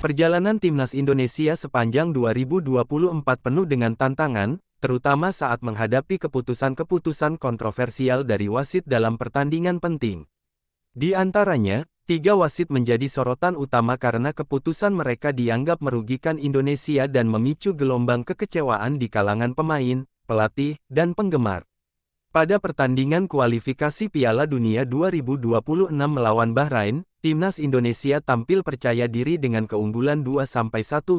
Perjalanan timnas Indonesia sepanjang 2024 penuh dengan tantangan, terutama saat menghadapi keputusan-keputusan kontroversial dari wasit dalam pertandingan penting. Di antaranya, 3 wasit menjadi sorotan utama karena keputusan mereka dianggap merugikan Indonesia dan memicu gelombang kekecewaan di kalangan pemain, pelatih, dan penggemar. Pada pertandingan kualifikasi Piala Dunia 2026 melawan Bahrain, timnas Indonesia tampil percaya diri dengan keunggulan 2-1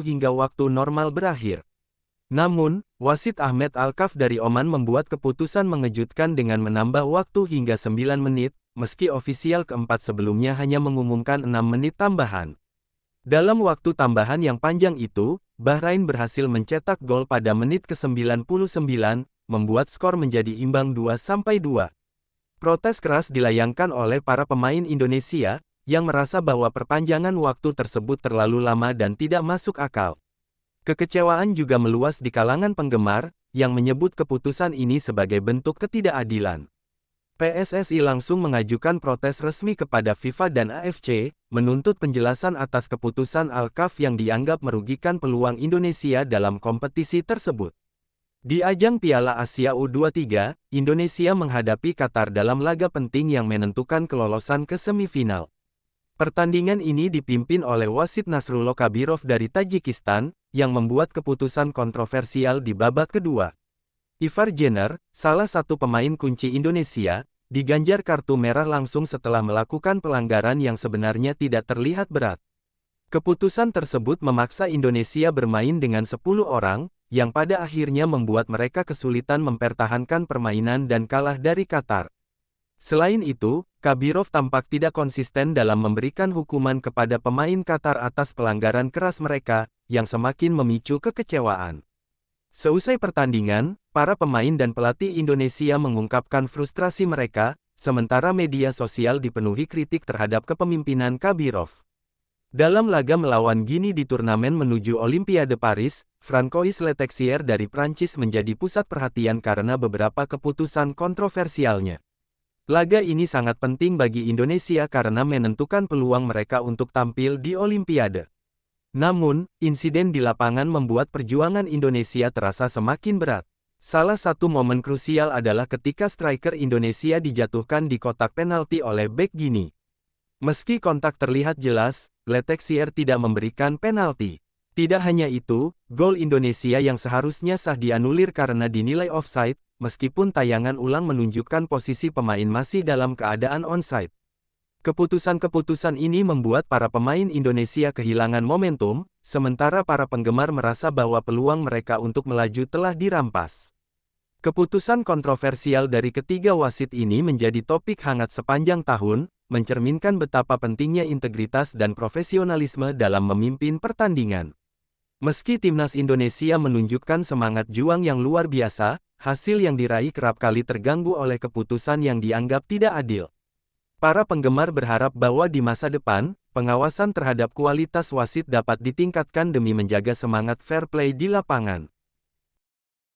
hingga waktu normal berakhir. Namun, wasit Ahmed Alkaf dari Oman membuat keputusan mengejutkan dengan menambah waktu hingga 9 menit, meski ofisial keempat sebelumnya hanya mengumumkan 6 menit tambahan. Dalam waktu tambahan yang panjang itu, Bahrain berhasil mencetak gol pada menit ke-99, membuat skor menjadi imbang 2-2. Protes keras dilayangkan oleh para pemain Indonesia, yang merasa bahwa perpanjangan waktu tersebut terlalu lama dan tidak masuk akal. Kekecewaan juga meluas di kalangan penggemar, yang menyebut keputusan ini sebagai bentuk ketidakadilan. PSSI langsung mengajukan protes resmi kepada FIFA dan AFC, menuntut penjelasan atas keputusan Alkaf yang dianggap merugikan peluang Indonesia dalam kompetisi tersebut. Di ajang Piala Asia U23, Indonesia menghadapi Qatar dalam laga penting yang menentukan kelolosan ke semifinal. Pertandingan ini dipimpin oleh wasit Nasrullah Kabirov dari Tajikistan, yang membuat keputusan kontroversial di babak kedua. Ivar Jenner, salah satu pemain kunci Indonesia, diganjar kartu merah langsung setelah melakukan pelanggaran yang sebenarnya tidak terlihat berat. Keputusan tersebut memaksa Indonesia bermain dengan 10 orang, yang pada akhirnya membuat mereka kesulitan mempertahankan permainan dan kalah dari Qatar. Selain itu, Kabirov tampak tidak konsisten dalam memberikan hukuman kepada pemain Qatar atas pelanggaran keras mereka, yang semakin memicu kekecewaan. Seusai pertandingan, para pemain dan pelatih Indonesia mengungkapkan frustrasi mereka, sementara media sosial dipenuhi kritik terhadap kepemimpinan Kabirov. Dalam laga melawan Gini di turnamen menuju Olimpiade Paris, Francois Letexier dari Prancis menjadi pusat perhatian karena beberapa keputusan kontroversialnya. Laga ini sangat penting bagi Indonesia karena menentukan peluang mereka untuk tampil di Olimpiade. Namun, insiden di lapangan membuat perjuangan Indonesia terasa semakin berat. Salah satu momen krusial adalah ketika striker Indonesia dijatuhkan di kotak penalti oleh bek Gini. Meski kontak terlihat jelas, Letexier tidak memberikan penalti. Tidak hanya itu, gol Indonesia yang seharusnya sah dianulir karena dinilai offside, meskipun tayangan ulang menunjukkan posisi pemain masih dalam keadaan onside. Keputusan-keputusan ini membuat para pemain Indonesia kehilangan momentum, sementara para penggemar merasa bahwa peluang mereka untuk melaju telah dirampas. Keputusan kontroversial dari ketiga wasit ini menjadi topik hangat sepanjang tahun, mencerminkan betapa pentingnya integritas dan profesionalisme dalam memimpin pertandingan. Meski timnas Indonesia menunjukkan semangat juang yang luar biasa, hasil yang diraih kerap kali terganggu oleh keputusan yang dianggap tidak adil. Para penggemar berharap bahwa di masa depan, pengawasan terhadap kualitas wasit dapat ditingkatkan demi menjaga semangat fair play di lapangan.